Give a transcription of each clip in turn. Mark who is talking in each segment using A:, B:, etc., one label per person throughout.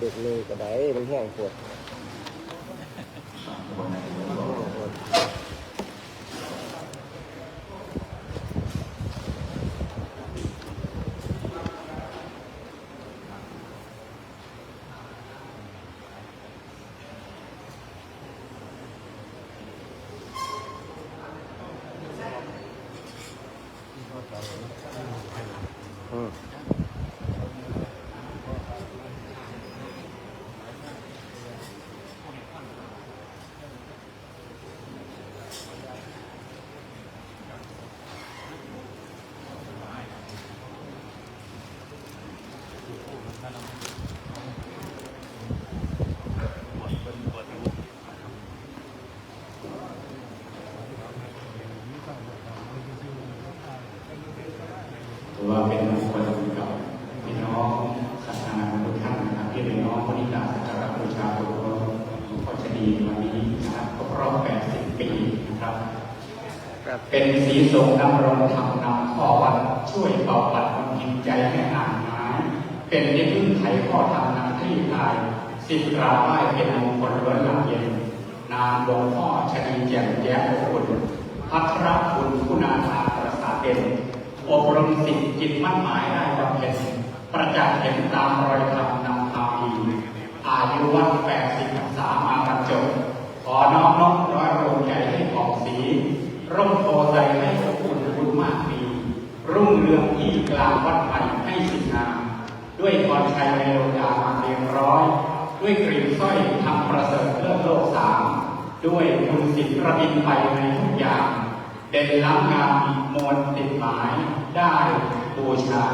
A: เด็กเลยก็ได้มันแห้งปวด
B: ถือว่าเป็นมงคลกับพี่น้องศาสนาทุกท่านนะครับที่เป็นน้องคนที่กราบสักการะบูชาหลวงพ่อเจดีย์วันนี้นะครับครบรอบ 80 ปีนะครับเป็นสีสงดำรงธรรมนำข้อวัดช่วยเบาบรรเทาจิตใจให้ห่างหายเป็นที่พึ่งไขข้อธรรมนำที่ทายสิบกราบไหว้เป็นมงคลล้วนหลักเย็นนามหลวงพ่อเจดีย์แจ่มแย้มอบอุ่นพัทรคุณคุณาภาประสาเด่นอบรมสิทธิจิตมั่นหมายได้บำเพ็ญประจักษ์เห็นตามรอยธรรมนำพาอีอายุวัด80 พรรษามาบรรจบขอน้อมร้อยโรงใหญ่ให้ผ่องสีร่มโพใจให้อบอุ่นบุญมากมีรุ่งเรืองยิ่งกลางวัดใหม่ให้สิงามด้วยพรชัยในโลกามาเรียงร้อยด้วยกลิ่นสร้อยทำประเสริฐเลิศโลกสามด้วยคุณสิทธิ์ระบินไปในทุกอย่างเด่นล้ำงามมวลติดหมายได้บูชา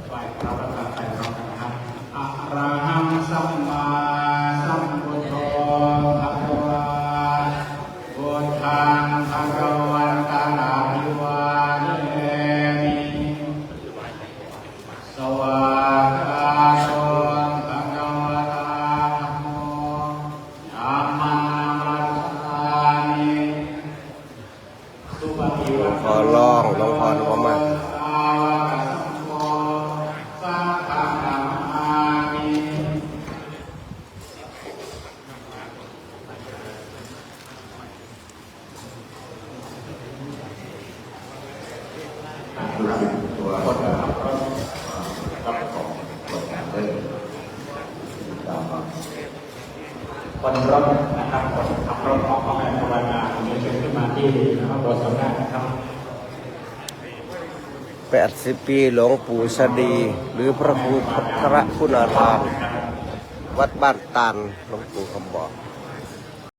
B: ไหว้พระประธานไปพร้อมกันนะครับอะระหังสัมมาสัมพุทโธภะคะวาพุทธังภะคะวันตังอะภิวาเทมิสวากขาโตภะคะวะตาธัมโมธัมมังนัมมัสสามิสุปฏิวัติ
A: ขอร้องหลวงพ่อหลวงมา
B: ตัวคนขับรถรับของคนขับรถคนรถนะครับคนขับรถของแม่ภรรยาเดินขึ้นมาที่นะครับรถสำนักนะครับ
A: 80 ปีหลวงปู่ชดีหรือพระครูพัทรคุณารามวัดบ้านตาลหลวงปู่คำบอก